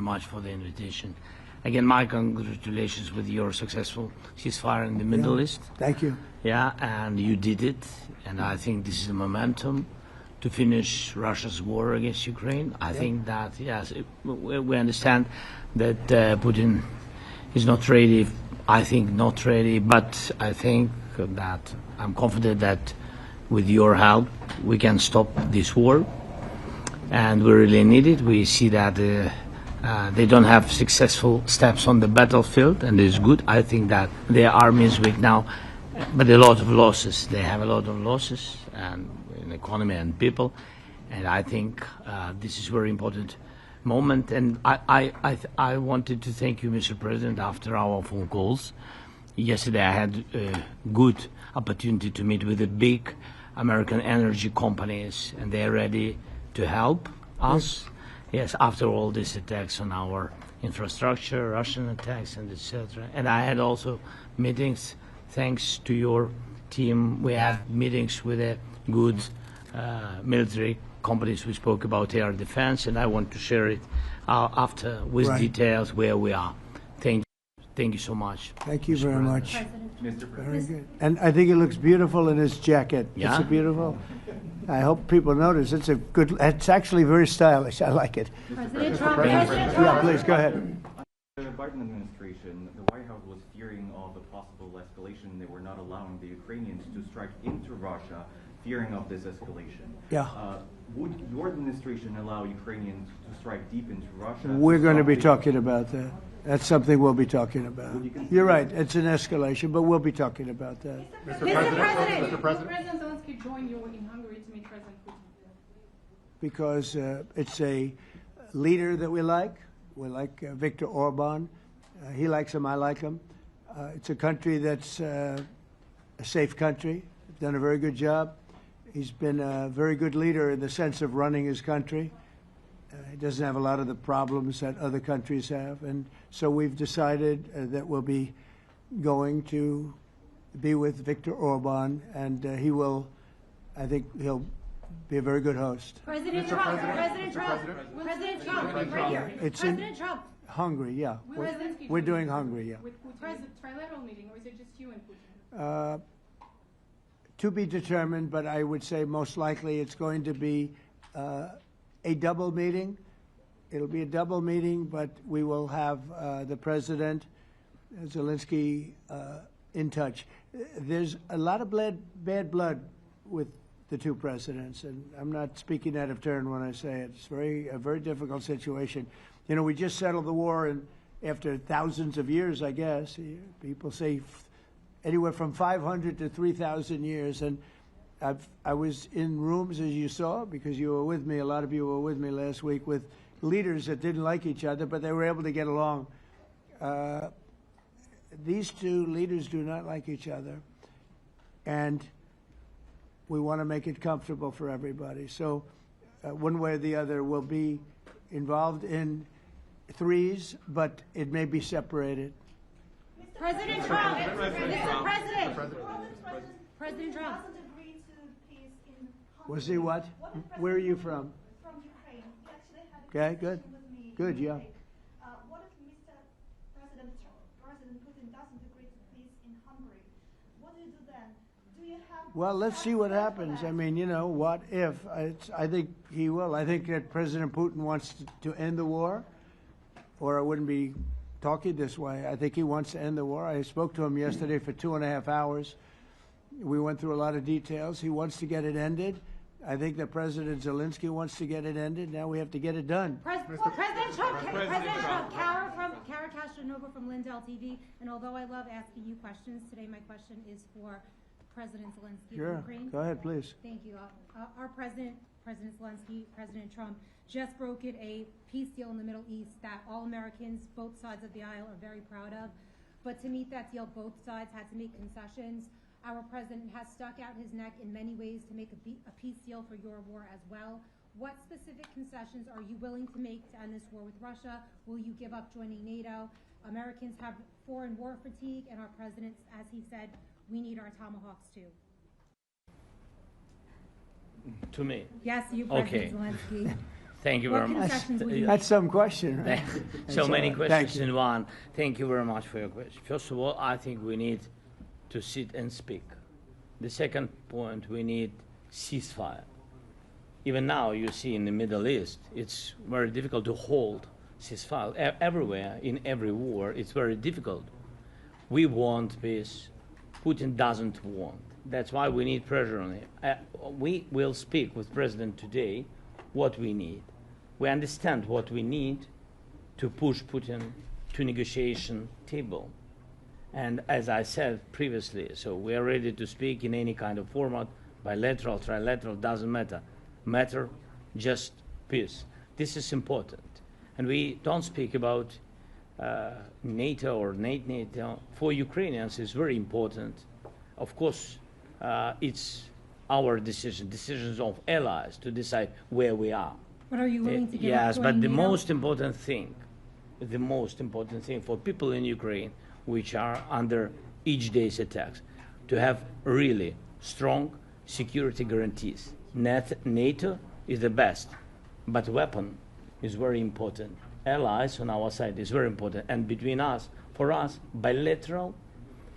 much for the invitation. Again, my congratulations with your successful ceasefire in the Middle East. Thank you. Yeah, and you did it, and I think this is a momentum to finish Russia's war against Ukraine. I think that, yes, we understand that Putin is not ready. I think not ready, but I think that I'm confident that with your help we can stop this war, and we really need it. We see that they don't have successful steps on the battlefield, and it's good. I think that their army is weak now, but a lot of losses. They have a lot of losses, and in economy and people, and I think this is a very important moment. And I wanted to thank you, Mr. President, after our phone calls. Yesterday I had a good opportunity to meet with the big American energy companies, and they're ready to help us. Yes, after all these attacks on our infrastructure, Russian attacks, and etc. And I had also meetings, thanks to your team. We had meetings with a good military companies. We spoke about air defense, and I want to share it after with details where we are. Thank you so much. Thank you very much. Mr. Very President. good. And I think it looks beautiful in his jacket. Yeah? It's beautiful. I hope people notice. It's a good. It's actually very stylish. I like it. President Trump. Yeah, please go ahead. The Biden administration, the White House was fearing of a possible escalation. They were not allowing the Ukrainians to strike into Russia, fearing of this escalation. Yeah. Would your administration allow Ukrainians to strike deep into Russia? We're going to be talking about that. That's something we'll be talking about. You're right. It's an escalation, but we'll be talking about that. Mr. President. Mr. President Zelensky joined you in Hungary to meet President Putin. Because it's a leader that we like. We like Viktor Orban. He likes him. I like him. It's a country that's a safe country. Done a very good job. He's been a very good leader in the sense of running his country. He doesn't have a lot of the problems that other countries have. And so we've decided that we'll be going to be with Viktor Orban, and he will, I think he'll be a very good host. President Trump. President Trump. President Trump. Right here. It's President in Trump. Hungary, yeah. We're doing Hungary, yeah. With Putin, is it a trilateral meeting, or is it just you and Putin? To be determined, but I would say most likely it's going to be a double meeting. It'll be a double meeting, but we will have the President, Zelensky, in touch. There's a lot of bad blood with the two presidents, and I'm not speaking out of turn when I say it. It's a very difficult situation. You know, we just settled the war, and after thousands of years, I guess. People say anywhere from 500 to 3,000 years, and I was in rooms, as you saw, because you were with me, a lot of you were with me last week, with leaders that didn't like each other, but they were able to get along. These two leaders do not like each other, and we want to make it comfortable for everybody. So one way or the other, we'll be involved in threes, but it may be separated. President Trump. Mr. President. President Trump. Was he what? Where are you from? From Ukraine. We actually had a Okay, good. conversation with me. Good, yeah. What if Mr. President Putin doesn't agree to peace in Hungary? What do you do then? Do you have... Well, let's see what happens. I mean, you know, what if? I think he will. I think that President Putin wants to end the war, or I wouldn't be talking this way. I think he wants to end the war. I spoke to him yesterday for 2.5 hours. We went through a lot of details. He wants to get it ended. I think that President Zelensky wants to get it ended. Now we have to get it done. President Trump. Kara Castronova from Lindell TV. And although I love asking you questions, today my question is for President Zelensky of Ukraine. Go ahead, please. Thank you. Our President Zelensky, President Trump, just brokered a peace deal in the Middle East that all Americans, both sides of the aisle, are very proud of. But to meet that deal, both sides had to make concessions. Our president has stuck out his neck in many ways to make a peace deal for your war as well. What specific concessions are you willing to make to end this war with Russia? Will you give up joining NATO? Americans have foreign war fatigue, and our president, as he said, we need our Tomahawks too. To me. Yes, you, Okay. President Zelensky. Thank you What very much. concessions would you That's some question, right? So many Thank questions you. in one. Thank you very much for your question. First of all, I think we need to sit and speak. The second point, we need ceasefire. Even now, you see in the Middle East, it's very difficult to hold ceasefire. Everywhere, in every war, it's very difficult. We want peace. Putin doesn't want. That's why we need pressure on him. We will speak with President today what we need. We understand what we need to push Putin to negotiation table. And as I said previously, so we are ready to speak in any kind of format, bilateral, trilateral, doesn't matter, just peace. This is important. And we don't speak about NATO or NATO. For Ukrainians, it's very important. Of course, it's our decisions of allies to decide where we are. But are you willing to give up Yes, but joining the NATO? most important thing for people in Ukraine, which are under each day's attacks, to have really strong security guarantees. NATO is the best, but weapon is very important. Allies on our side is very important, and between us, for us, bilateral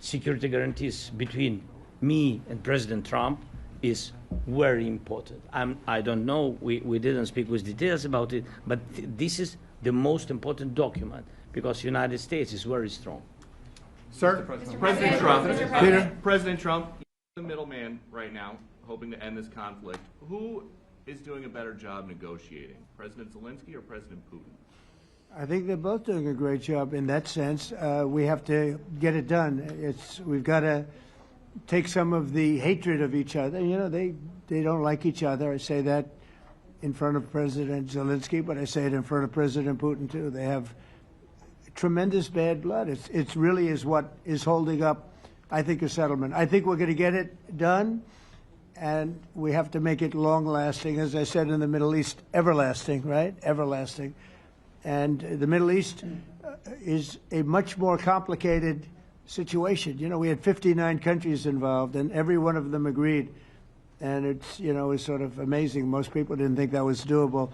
security guarantees between me and President Trump is very important. I don't know, we didn't speak with details about it, but this is the most important document because the United States is very strong. Sir, President Trump. Peter? President Trump, the middleman right now, hoping to end this conflict. Who is doing a better job negotiating, President Zelensky or President Putin? I think they're both doing a great job in that sense. We have to get it done. We've got to take some of the hatred of each other. You know, they don't like each other. I say that in front of President Zelensky, but I say it in front of President Putin too. They have tremendous bad blood. It really is what is holding up, I think, a settlement. I think we're going to get it done, and we have to make it long-lasting. As I said in the Middle East, everlasting, right? Everlasting. And the Middle East is a much more complicated situation. You know, we had 59 countries involved, and every one of them agreed. And it's, you know, it's sort of amazing. Most people didn't think that was doable.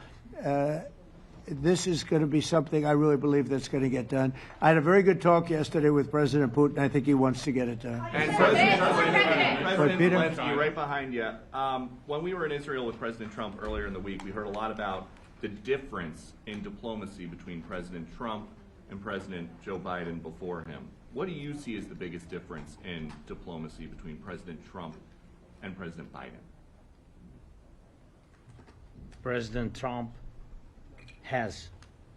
This is going to be something I really believe that's going to get done. I had a very good talk yesterday with President Putin. I think he wants to get it done. And President Peter? Zelensky, right behind you. When we were in Israel with President Trump earlier in the week, we heard a lot about the difference in diplomacy between President Trump and President Joe Biden before him. What do you see as the biggest difference in diplomacy between President Trump and President Biden? President Trump has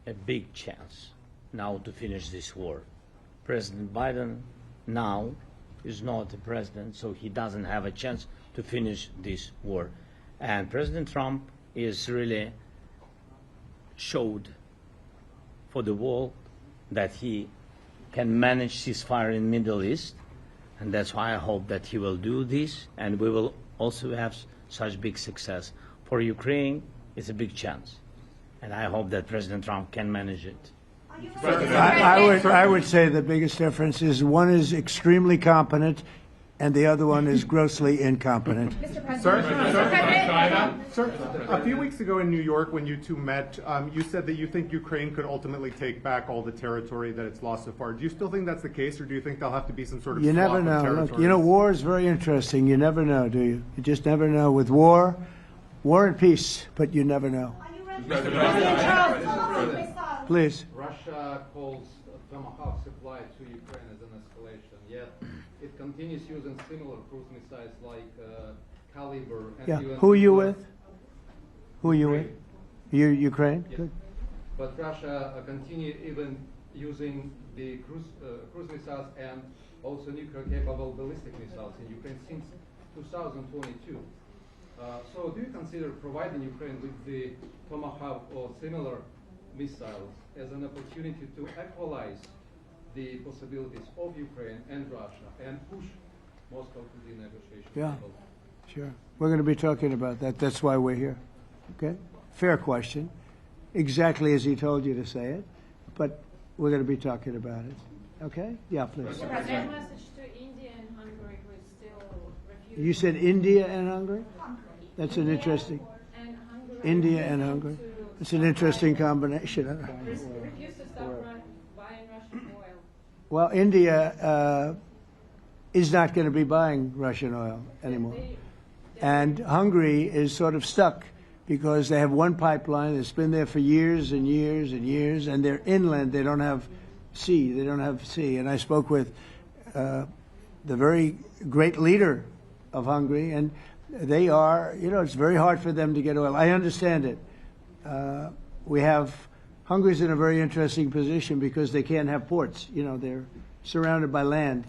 a big chance now to finish this war. President Biden now is not the president, so he doesn't have a chance to finish this war. And President Trump is really showed for the world that he can manage ceasefire in Middle East, and that's why I hope that he will do this, and we will also have such big success. For Ukraine, it's a big chance, and I hope that President Trump can manage it. I would say the biggest difference is one is extremely competent, and the other one is grossly incompetent. Sir, a few weeks ago in New York when you two met, you said that you think Ukraine could ultimately take back all the territory that it's lost so far. Do you still think that's the case, or do you think there'll have to be some sort of You never swap of know. Look, territories? you know, war is very interesting. You never know, do you? You just never know. With war and peace, but you never know. Are you ready? President Trump. Please. Russia calls Tomahawk supply to Ukraine as an escalation, yet it continues using similar cruise missiles like Caliber. And Yeah. even Who are you with? Who are you with? You Ukraine? Yes. Good. But Russia continue even using the cruise missiles and also nuclear-capable ballistic missiles in Ukraine since 2022. So do you consider providing Ukraine with the Tomahawk or similar missiles as an opportunity to equalize the possibilities of Ukraine and Russia and push Moscow to the negotiation Yeah. table? Sure. We're going to be talking about that. That's why we're here. Okay? Fair question. Exactly as he told you to say it. But we're going to be talking about it. Okay? Yeah, please. Mr. President, message to India and Hungary who is still refusing. You said India and Hungary? That's an interesting. And Hungary India and Hungary. to It's an interesting combination. Refuse to stop buying Russian oil. Well, India is not going to be buying Russian oil anymore. And Hungary is sort of stuck because they have one pipeline that's been there for years and years and years, and they're inland. They don't have sea. They don't have sea. And I spoke with the very great leader of Hungary, and they are, it's very hard for them to get oil. I understand it. Hungary's in a very interesting position because they can't have ports. They're surrounded by land.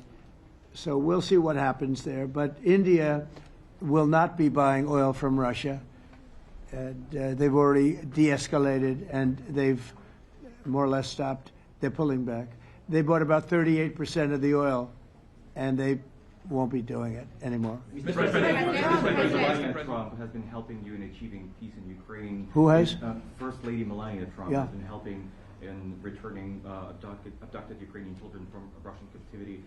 So we'll see what happens there. But India will not be buying oil from Russia. And, they've already de-escalated, and they've more or less stopped. They're pulling back. They bought about 38% of the oil, and they won't be doing it anymore. Mr. President Trump has been helping you in achieving peace in Ukraine. Who has? First Lady Melania Trump has been helping in returning abducted Ukrainian children from Russian captivity.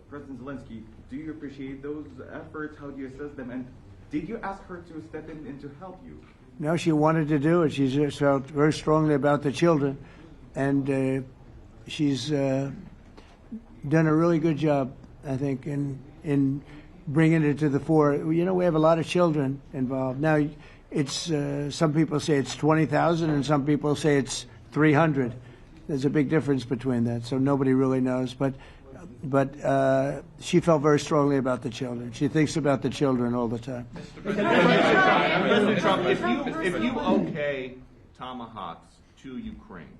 President Zelensky, do you appreciate those efforts? How do you assess them? And did you ask her to step in to help you? No, she wanted to do it. She just felt very strongly about the children, and she's done a really good job, I think, in bringing it to the fore. We have a lot of children involved. Now, it's some people say it's 20,000, and some people say it's 300. There's a big difference between that, so nobody really knows. But she felt very strongly about the children. She thinks about the children all the time. President Trump, if you okay Tomahawks to Ukraine,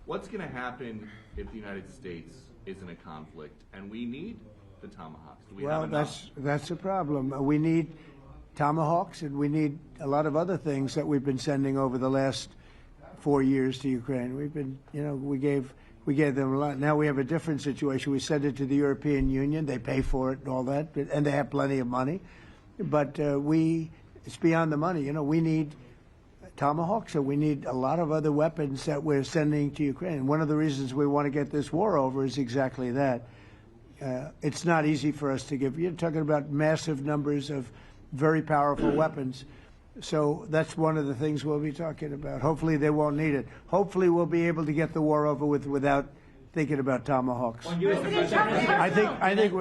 what's going to happen if the United States is in a conflict and we need the Tomahawks? Do we have enough? That's a problem. We need Tomahawks, and we need a lot of other things that we've been sending over the last 4 years to Ukraine. We've been, we gave them a lot. Now we have a different situation. We send it to the European Union. They pay for it and all that, and they have plenty of money. But it's beyond the money. We need Tomahawks, and we need a lot of other weapons that we're sending to Ukraine. One of the reasons we want to get this war over is exactly that. It's not easy for us to give. You're talking about massive numbers of very powerful weapons. So that's one of the things we'll be talking about. Hopefully they won't need it. Hopefully we'll be able to get the war over with without thinking about Tomahawks. I think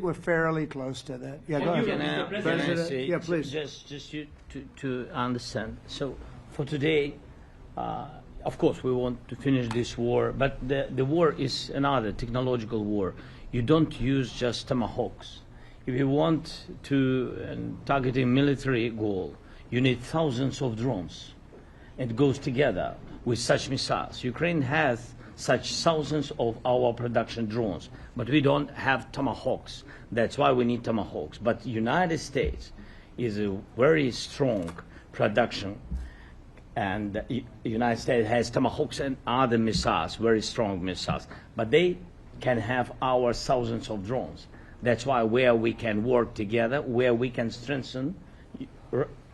we're fairly close to that. Yeah, go ahead. President, yeah, please. Just to understand. So for today, of course, we want to finish this war, but the war is another technological war. You don't use just Tomahawks. If you want to target a military goal, you need thousands of drones. It goes together with such missiles. Ukraine has such thousands of our production drones, but we don't have Tomahawks. That's why we need Tomahawks. But United States is a very strong production, and the United States has Tomahawks and other missiles, very strong missiles. But they can have our thousands of drones. That's why where we can work together, where we can strengthen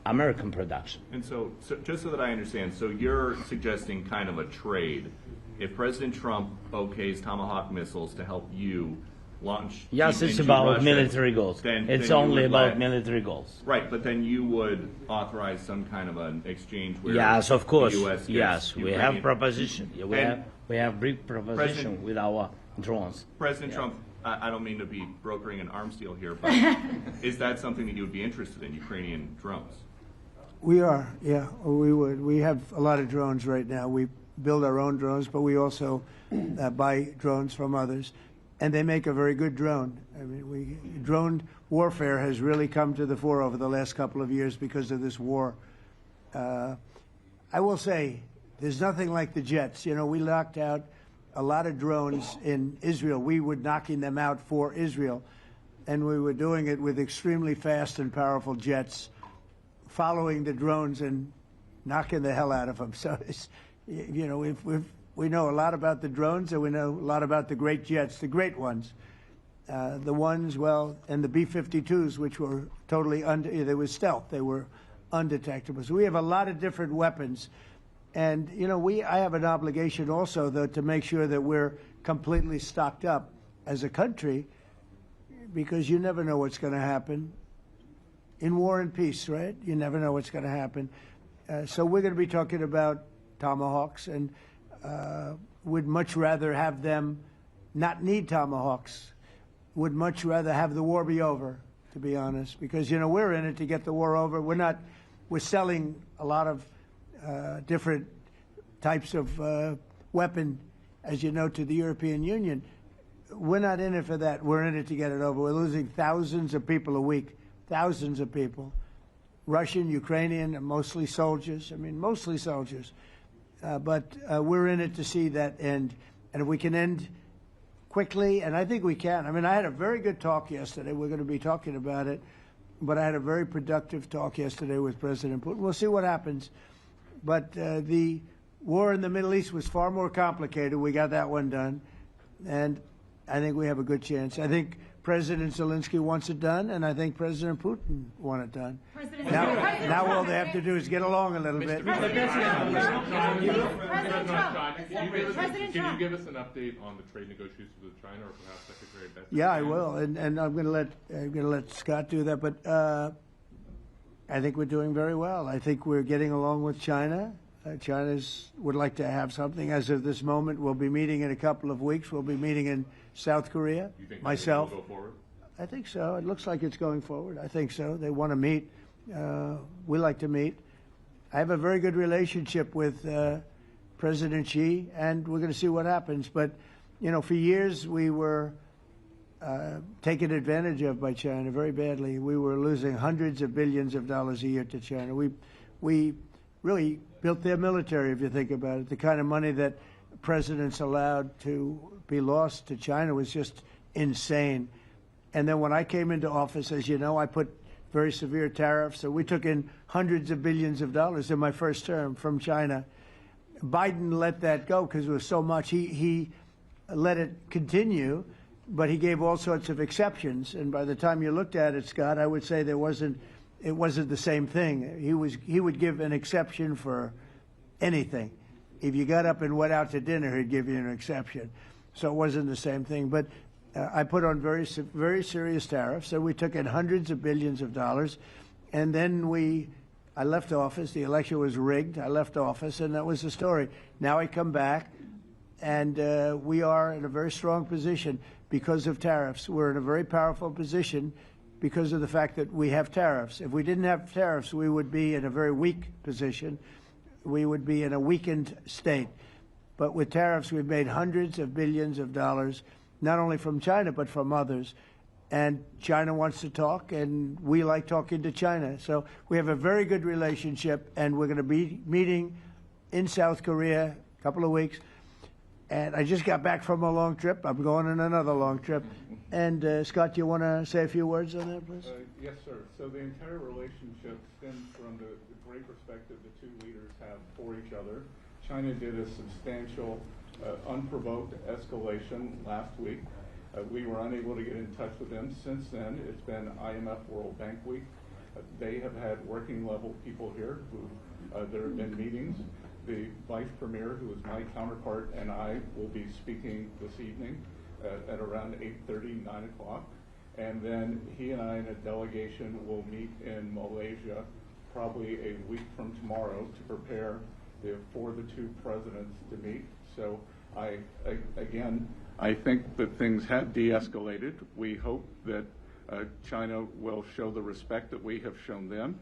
American production. And so just so that I understand, so you're suggesting kind of a trade. If President Trump okays Tomahawk missiles to help you launch yes, it's into about Russia, military goals. It's only about military goals. Right, but then you would authorize some kind of an exchange where yes, of course. The US yes, we have proposition. We have brief proposition President, with our drones. President Trump, I don't mean to be brokering an arms deal here, but is that something that you would be interested in, Ukrainian drones? We are, yeah, we would. We have a lot of drones right now. We build our own drones, but we also buy drones from others, and they make a very good drone. I mean, drone warfare has really come to the fore over the last couple of years because of this war. I will say, there's nothing like the jets. We knocked out a lot of drones in Israel. We were knocking them out for Israel, and we were doing it with extremely fast and powerful jets, following the drones and knocking the hell out of them. So, we know a lot about the drones, and we know a lot about the great jets, the great ones. The ones, and the B-52s, which were totally they were stealth. They were undetectable. So we have a lot of different weapons. And, I have an obligation also, though, to make sure that we're completely stocked up as a country, because you never know what's going to happen. In war and peace, right? You never know what's going to happen. So we're going to be talking about Tomahawks, and would much rather have them not need Tomahawks, would much rather have the war be over, to be honest, because, you know, we're in it to get the war over. We're selling a lot of different types of weapon, as you know, to the European Union. We're not in it for that. We're in it to get it over. We're losing thousands of people a week, thousands of people, Russian, Ukrainian, and mostly soldiers. I mean, mostly soldiers. But we're in it to see that end. And if we can end quickly, and I think we can. I mean, I had a very good talk yesterday. We're going to be talking about it. But I had a very productive talk yesterday with President Putin. We'll see what happens. But the war in the Middle East was far more complicated. We got that one done. And I think we have a good chance. I think President Zelensky wants it done, and I think President Putin wants it done. Now all they have to do is get along a little bit. President Can you give us an update on the trade negotiations with China, or perhaps Secretary Bessent? Yeah, I will, and I'm going to let Scott do that. But I think we're doing very well. I think we're getting along with China. China would like to have something. As of this moment, we'll be meeting in a couple of weeks. We'll be meeting in South Korea. You think myself. Will go forward? I think so. It looks like it's going forward. I think so. They want to meet. We like to meet. I have a very good relationship with President Xi, and we're going to see what happens. But, you know, for years we were taken advantage of by China very badly. We were losing hundreds of billions of dollars a year to China. We really built their military, if you think about it. The kind of money that presidents allowed to be lost to China was just insane. And then when I came into office, as you know, I put very severe tariffs. So we took in hundreds of billions of dollars in my first term from China. Biden let that go because it was so much. He let it continue, but he gave all sorts of exceptions. And by the time you looked at it, Scott, I would say it wasn't the same thing. He would give an exception for anything. If you got up and went out to dinner, he'd give you an exception. So it wasn't the same thing. But I put on very serious tariffs. So we took in hundreds of billions of dollars. And then I left office. The election was rigged. I left office, and that was the story. Now I come back, and we are in a very strong position because of tariffs. We're in a very powerful position because of the fact that we have tariffs. If we didn't have tariffs, we would be in a very weak position. We would be in a weakened state. But with tariffs, we've made hundreds of billions of dollars, not only from China, but from others. And China wants to talk, and we like talking to China. So we have a very good relationship, and we're going to be meeting in South Korea a couple of weeks. And I just got back from a long trip. I'm going on another long trip. And Scott, do you want to say a few words on that, please? Yes, sir. So the entire relationship stems from the great respect that the two leaders have for each other. China did a substantial, unprovoked escalation last week. We were unable to get in touch with them. Since then, it's been IMF World Bank Week. They have had working level people here who there have been meetings. The Vice Premier, who is my counterpart, and I will be speaking this evening at around 8:30, 9 o'clock. And then he and I and a delegation will meet in Malaysia probably a week from tomorrow to prepare for the two presidents to meet. So I think that things have de-escalated. We hope that China will show the respect that we have shown them.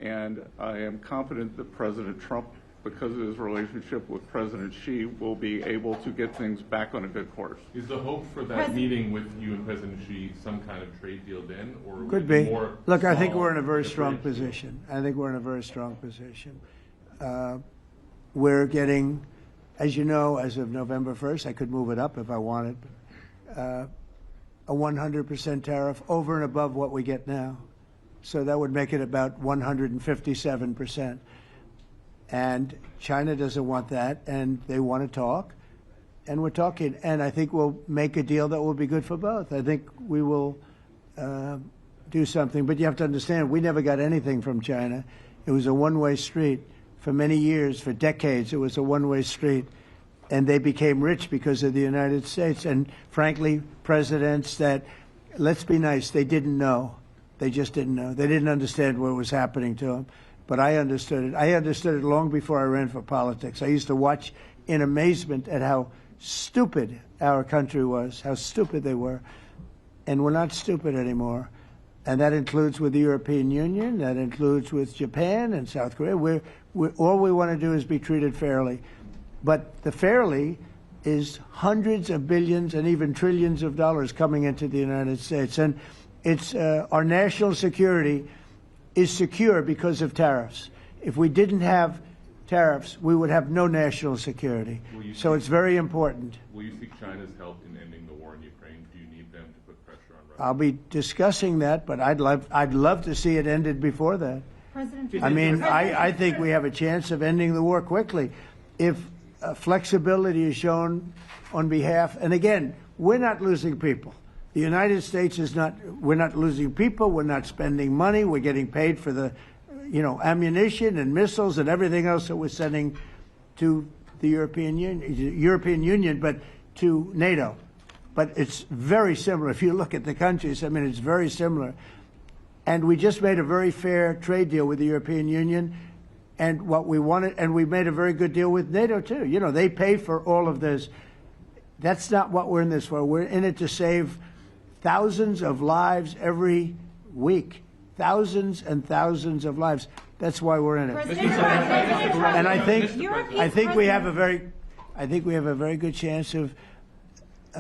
And I am confident that President Trump, because of his relationship with President Xi, will be able to get things back on a good course. Is the hope for that meeting with you and President Xi some kind of trade deal then? Or could be. Look, I think we're in a very strong position. I think we're in a very strong position. We're getting, as you know, as of November 1st, I could move it up if I wanted, a 100% tariff over and above what we get now. So that would make it about 157%. And China doesn't want that, and they want to talk, and we're talking. And I think we'll make a deal that will be good for both. I think we will do something. But you have to understand, we never got anything from China. It was a one-way street. For many years, for decades, it was a one-way street. And they became rich because of the United States. And frankly, presidents that, let's be nice, they didn't know. They just didn't know. They didn't understand what was happening to them. but I understood it. I understood it long before I ran for politics. I used to watch in amazement at how stupid our country was, how stupid they were. And we're not stupid anymore. And that includes with the European Union, that includes with Japan and South Korea. All we want to do is be treated fairly. But the fairly is hundreds of billions and even trillions of dollars coming into the United States. And it's our national security is secure because of tariffs. If we didn't have tariffs, we would have no national security. So it's very important. Will you seek China's help in ending the war in Ukraine? Do you need them to put pressure on Russia? I'll be discussing that, but I'd love to see it ended before that. President I mean, I think we have a chance of ending the war quickly if flexibility is shown on behalf. And again, we're not losing people. The United States is not. We're not losing people. We're not spending money. We're getting paid for the, ammunition and missiles and everything else that we're sending to the European Union, but to NATO. But it's very similar. If you look at the countries, I mean, it's very similar. And we just made a very fair trade deal with the European Union, and what we wanted, and we made a very good deal with NATO too. They pay for all of this. That's not what we're in this for. We're in it to save thousands of lives every week. Thousands and thousands of lives. That's why we're in it. And I think we have a very good chance of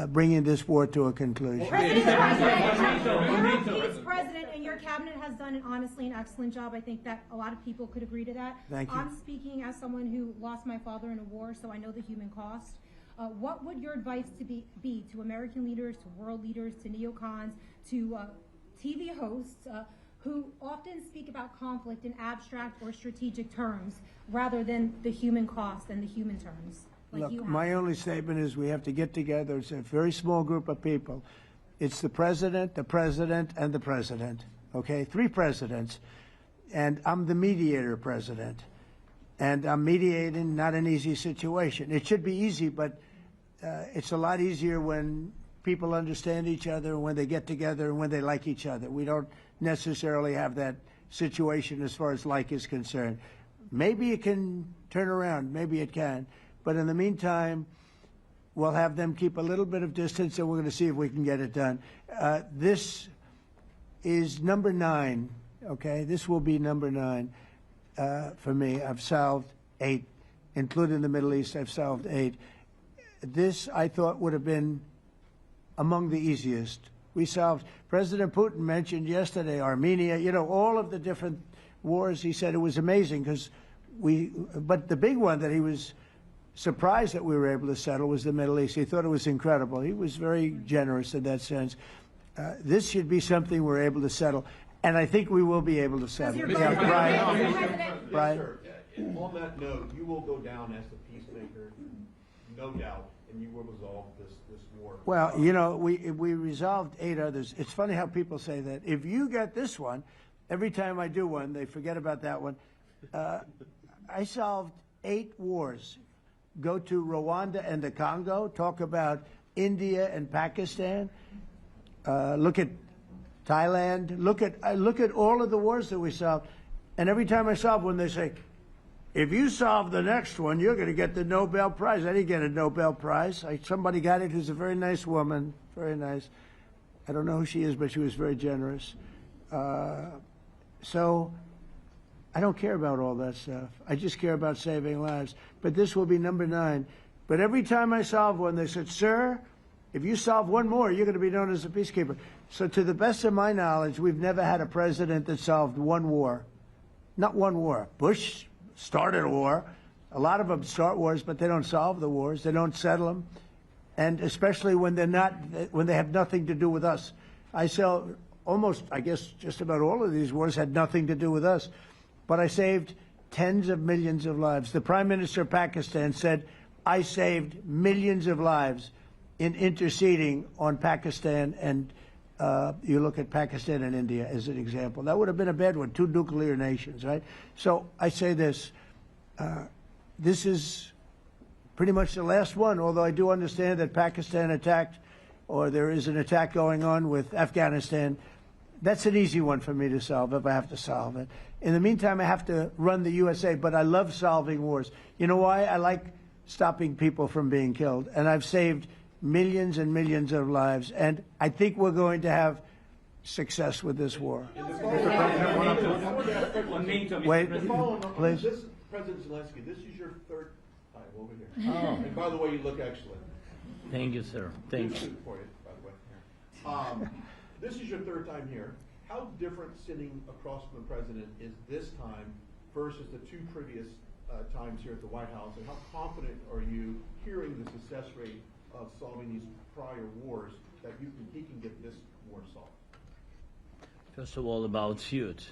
bringing this war to a conclusion. Europe's president and your cabinet has done honestly an excellent job. I think that a lot of people could agree to that. Thank you. I'm speaking as someone who lost my father in a war, so I know the human cost. What would your advice be to American leaders, to world leaders, to neocons, to TV hosts who often speak about conflict in abstract or strategic terms rather than the human cost and the human terms? Look, my only statement is we have to get together. It's a very small group of people. It's the president, and the president. Okay, 3 presidents. And I'm the mediator president. And I'm mediating not an easy situation. It should be easy, but it's a lot easier when people understand each other, when they get together, and when they like each other. We don't necessarily have that situation as far as like is concerned. Maybe it can turn around. Maybe it can. But in the meantime, we'll have them keep a little bit of distance, and we're going to see if we can get it done. This is number 9, okay? This will be number 9 for me. I've solved 8, including the Middle East. I've solved 8. This, I thought, would have been among the easiest. We solved, President Putin mentioned yesterday Armenia, all of the different wars. He said it was amazing but the big one that he was surprised that we were able to settle was the Middle East. He thought it was incredible. He was very generous in that sense. This should be something we're able to settle, and I think we will be able to settle. Yeah, Brian. Sir, on that note, you will go down as the peacemaker, no doubt, and you will resolve this war. Well, we resolved 8 others. It's funny how people say that. If you get this one, every time I do one, they forget about that one. I solved 8 wars. Go to Rwanda and the Congo, talk about India and Pakistan, look at Thailand, look at all of the wars that we solved. And every time I solve one, they say, if you solve the next one, you're going to get the Nobel Prize. I didn't get a Nobel Prize. Somebody got it who's a very nice woman, very nice. I don't know who she is, but she was very generous. So I don't care about all that stuff. I just care about saving lives. But this will be number 9. But every time I solve one, they said, sir, if you solve one more, you're going to be known as a peacekeeper. So to the best of my knowledge, we've never had a president that solved one war. Not one war. Bush started a war. A lot of them start wars, but they don't solve the wars. They don't settle them. And especially when they have nothing to do with us. I saw almost, I guess, just about all of these wars had nothing to do with us. But I saved tens of millions of lives. The Prime Minister of Pakistan said, I saved millions of lives in interceding on Pakistan, and you look at Pakistan and India as an example. That would have been a bad one, 2 nuclear nations, right? So I say this, this is pretty much the last one, although I do understand that Pakistan attacked, or there is an attack going on with Afghanistan. That's an easy one for me to solve if I have to solve it. In the meantime, I have to run the USA, but I love solving wars. You know why? I like stopping people from being killed, and I've saved millions and millions of lives, and I think we're going to have success with this war. Wait, please. This is President Zelensky. This is your third time over here. Oh. And by the way, you look excellent. Thank you, sir. Thank you. For you, by the way. This is your third time here. How different sitting across from the president is this time versus the two previous times here at the White House, and how confident are you hearing the success rate of solving these prior wars that he can get this war solved? First of all, about suit.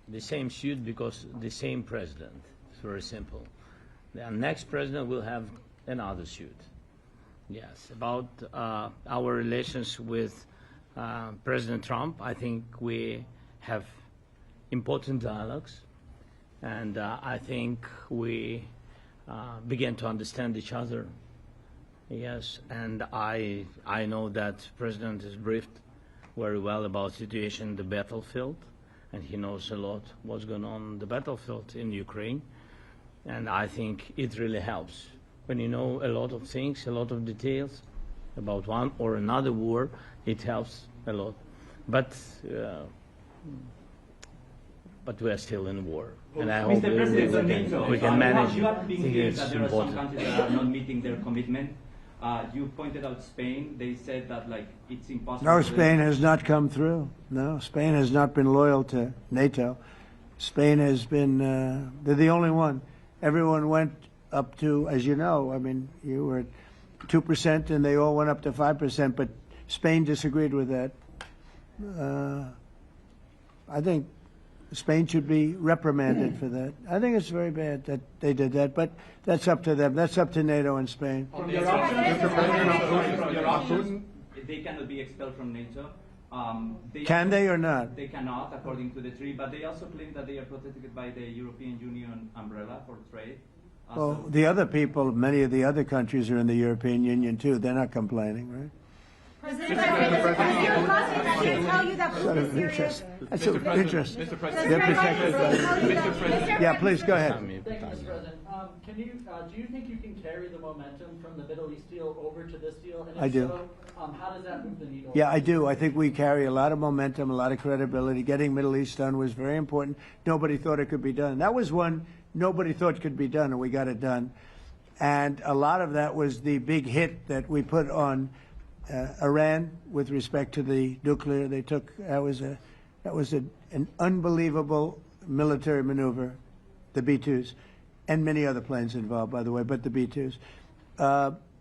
The same suit because the same president. It's very simple. The next president will have another suit. Yes, about our relations with President Trump, I think we have important dialogues, and I think we begin to understand each other. Yes, and I know that President is briefed very well about situation in the battlefield, and he knows a lot what's going on the battlefield in Ukraine, and I think it really helps. When you know a lot of things, a lot of details about one or another war, it helps a lot. But we are still in war, and I hope we can manage. You are being clear It's that there are some important. countries that are not meeting their commitment. You pointed out Spain. They said that it's impossible. No, Spain has not come through. No, Spain has not been loyal to NATO. Spain has been, they're the only one. Everyone went up to, as you know, I mean, you were at 2% and they all went up to 5%, but Spain disagreed with that. I think Spain should be reprimanded for that. I think it's very bad that they did that, but that's up to them. That's up to NATO and Spain. They cannot be expelled from NATO. Can they or not? They cannot, according to the treaty, but they also claim that they are protected by the European Union umbrella for trade. Well, the other people, many of the other countries are in the European Union too. They're not complaining, right? President, I tell you that Putin is serious. That's of interest. Mr. President. They're protected by. Yeah, please go ahead. Thank you, Mr. President. Do you think you can carry the momentum from the Middle East deal over to this deal? And if I do. So, how does that move the needle? Yeah, I do. I think we carry a lot of momentum, a lot of credibility. Getting Middle East done was very important. Nobody thought it could be done. That was one nobody thought could be done, and we got it done. And a lot of that was the big hit that we put on Iran with respect to the nuclear. They took that was an unbelievable military maneuver, the B-2s, and many other planes involved, by the way, but the B-2s.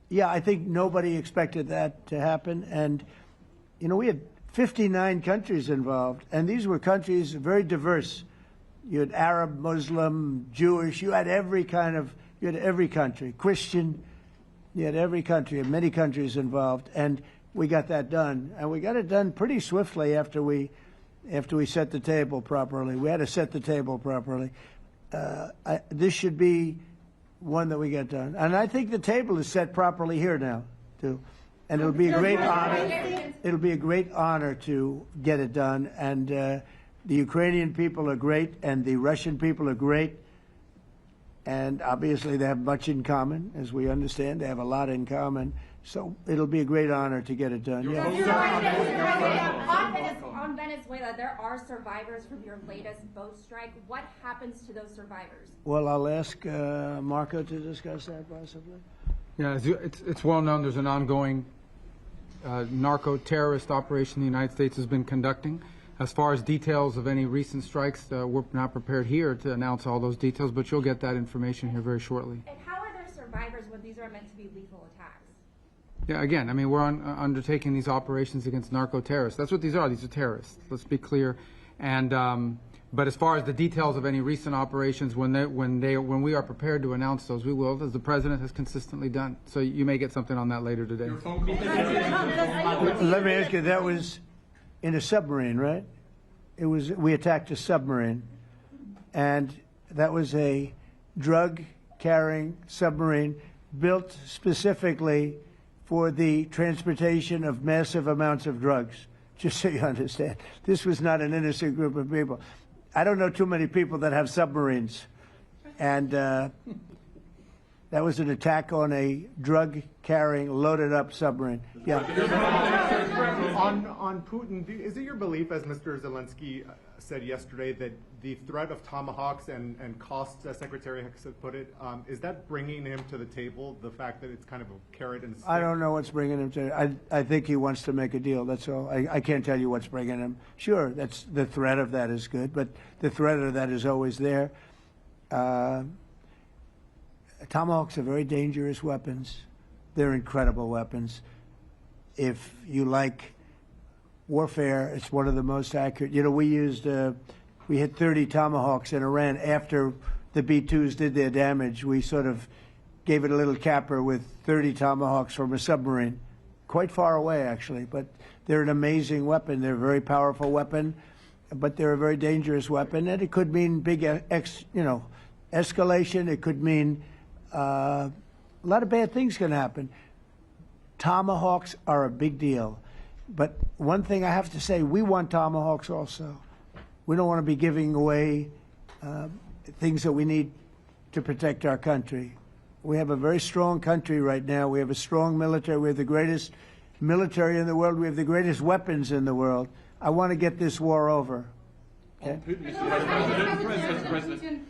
Yeah, I think nobody expected that to happen, and you know we had 59 countries involved, and these were countries very diverse. You had Arab, Muslim, Jewish. You had every country, Christian. You had every country, and many countries involved, and we got that done. And we got it done pretty swiftly after we set the table properly. We had to set the table properly. This should be one that we get done. And I think the table is set properly here now, too. And it'll be a great honor. It'll be a great honor to get it done. And the Ukrainian people are great, and the Russian people are great. And obviously they have much in common, as we understand. They have a lot in common. So it'll be a great honor to get it done. Yeah. On Venezuela, there are survivors from your latest boat strike. What happens to those survivors? Well, I'll ask Marco to discuss that possibly. Yeah, it's well known there's an ongoing narco-terrorist operation the United States has been conducting. As far as details of any recent strikes, we're not prepared here to announce all those details, but you'll get that information here very shortly. And how are there survivors when these are meant to be lethal attacks? Yeah, again, I mean, we're undertaking these operations against narco-terrorists. That's what these are. These are terrorists. Let's be clear. And but as far as the details of any recent operations, when we are prepared to announce those, we will, as the president has consistently done. So you may get something on that later today. Let me ask you, that was in a submarine, right? We attacked a submarine, and that was a drug-carrying submarine built specifically for the transportation of massive amounts of drugs, just so you understand. This was not an innocent group of people. I don't know too many people that have submarines. And that was an attack on a drug-carrying, loaded-up submarine. Yeah. On Putin, is it your belief, as Mr. Zelensky said yesterday, that the threat of tomahawks and costs, as Secretary Hicks put it, is that bringing him to the table, the fact that it's kind of a carrot and stick? I don't know what's bringing him to I think he wants to make a deal, that's all. I can't tell you what's bringing him. Sure, that's the threat of that is good, but the threat of that is always there. Tomahawks are very dangerous weapons. They're incredible weapons. If you like warfare, it's one of the most accurate. You know, we hit 30 Tomahawks in Iran after the B-2s did their damage. We sort of gave it a little capper with 30 Tomahawks from a submarine, quite far away actually. But they're an amazing weapon. They're a very powerful weapon, but they're a very dangerous weapon, and it could mean big, escalation. It could mean a lot of bad things can happen. Tomahawks are a big deal. But one thing I have to say, we want Tomahawks also. We don't want to be giving away things that we need to protect our country. We have a very strong country right now. We have a strong military. We have the greatest military in the world. We have the greatest weapons in the world. I want to get this war over. Okay?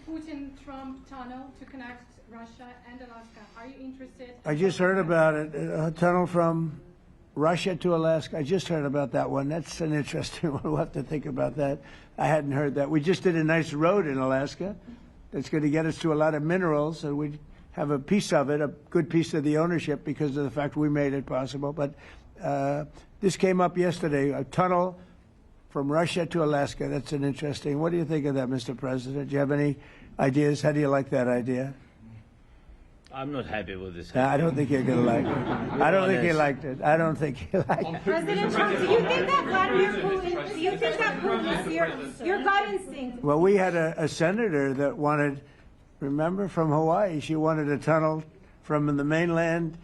Putin-Trump tunnel to connect Russia and Alaska. Are you interested? I just heard about it. A tunnel from Russia to Alaska. I just heard about that one. That's an interesting one. We'll have to think about that. I hadn't heard that. We just did a nice road in Alaska that's going to get us to a lot of minerals, and we have a piece of it, a good piece of the ownership because of the fact we made it possible. But this came up yesterday, a tunnel from Russia to Alaska. That's an interesting. What do you think of that, Mr. President? Do you have any ideas? How do you like that idea? I'm not happy with this. I don't think you're going to like it. I don't think he liked it. I don't think he liked it. President Trump, do you think that Vladimir Putin, do you think that Putin is your gut instinct? Well, we had a senator that wanted, remember, from Hawaii, she wanted a tunnel from the mainland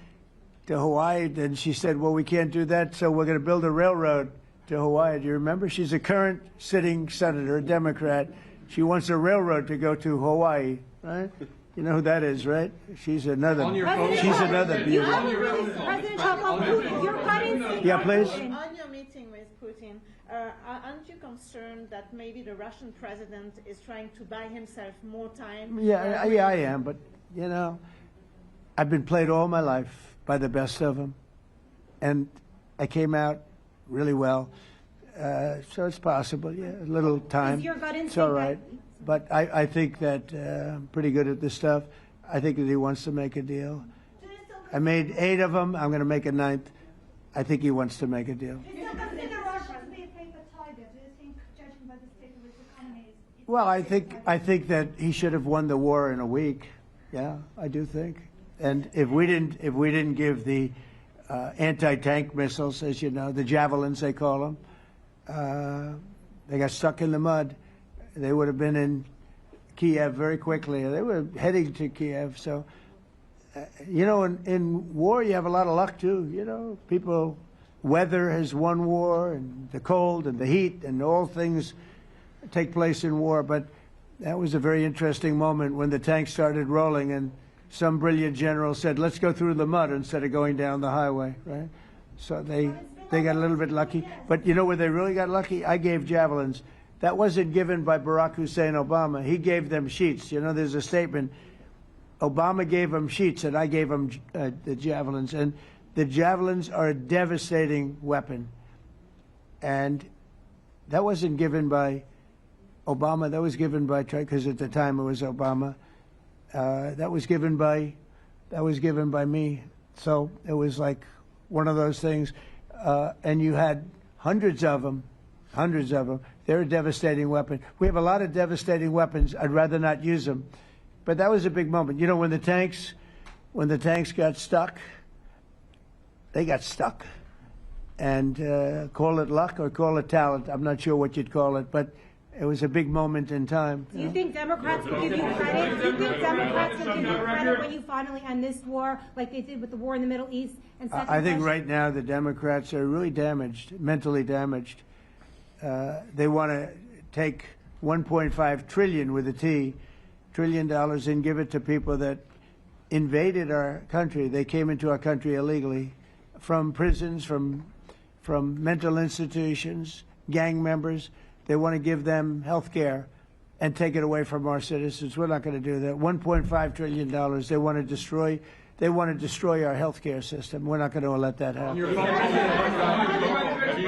to Hawaii, and she said, well, we can't do that, so we're going to build a railroad to Hawaii. Do you remember? She's a current sitting senator, a Democrat. She wants a railroad to go to Hawaii, right? You know who that is, right? She's another. She's another beauty. President Trump, on Putin, your gut instinct. Yeah, please. On your meeting with Putin, aren't you concerned that maybe the Russian president is trying to buy himself more time? Yeah, I am. But you know, I've been played all my life by the best of them, and I came out really well. So it's possible. Yeah, a little time. Is your gut instinct it's all right. But I think that I'm pretty good at this stuff. I think that he wants to make a deal. I made 8 of them. I'm going to make a 9th. I think he wants to make a deal. Well, I think that he should have won the war in a week. Yeah, I do think. And if we didn't give the anti-tank missiles, as you know, the javelins they call them, they got stuck in the mud. They would have been in Kiev very quickly. They were heading to Kiev. So, you know, in war, you have a lot of luck, too. You know, weather has won war, and the cold and the heat and all things take place in war. But that was a very interesting moment when the tanks started rolling and some brilliant general said, let's go through the mud instead of going down the highway, right? So they got a little bit lucky. But you know where they really got lucky? I gave javelins. That wasn't given by Barack Hussein Obama. He gave them sheets. You know, there's a statement. Obama gave them sheets, and I gave them the javelins. And the javelins are a devastating weapon. And that wasn't given by Obama. That was given by, because at the time it was Obama. That was given by me. So it was like one of those things. And you had hundreds of them. They're a devastating weapon. We have a lot of devastating weapons. I'd rather not use them. But that was a big moment. You know, when the tanks got stuck, they got stuck. And call it luck or call it talent. I'm not sure what you'd call it. But it was a big moment in time. Do you think Democrats will give you credit? Do you think Democrats will give you credit when you finally end this war, like they did with the war in the Middle East? And second I think question- right now the Democrats are really damaged, mentally damaged. They want to take 1.5 trillion with a T, $1 trillion and give it to people that invaded our country. They came into our country illegally from prisons, from mental institutions, gang members. They want to give them health care and take it away from our citizens. We're not going to do that. $1.5 trillion. They want to destroy. They want to destroy our health care system. We're not going to let that happen. Have you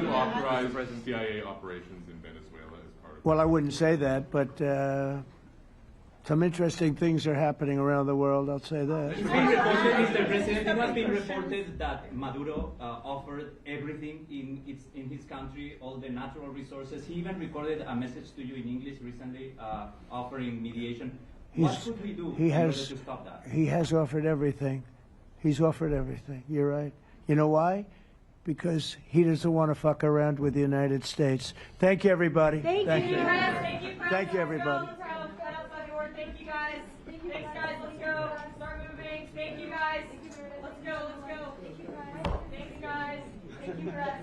authorized CIA operations in Venezuela as part of? Well, I wouldn't say that, but some interesting things are happening around the world. I'll say that. It's been reported, Mr. President, it has been reported that Maduro offered everything in his country, all the natural resources. He even recorded a message to you in English recently, offering mediation. What should we do in order to stop that? He has offered everything. He's offered everything. You're right. You know why? Because he doesn't want to fuck around with the United States. Thank you, everybody. Thank you. Thank you, Thank you, everybody. Thank you, guys. Thanks, guys. Let's go. Start moving. Thank you, guys. Let's go. Let's go. Thank you, guys. Thanks, guys. Thank you, press.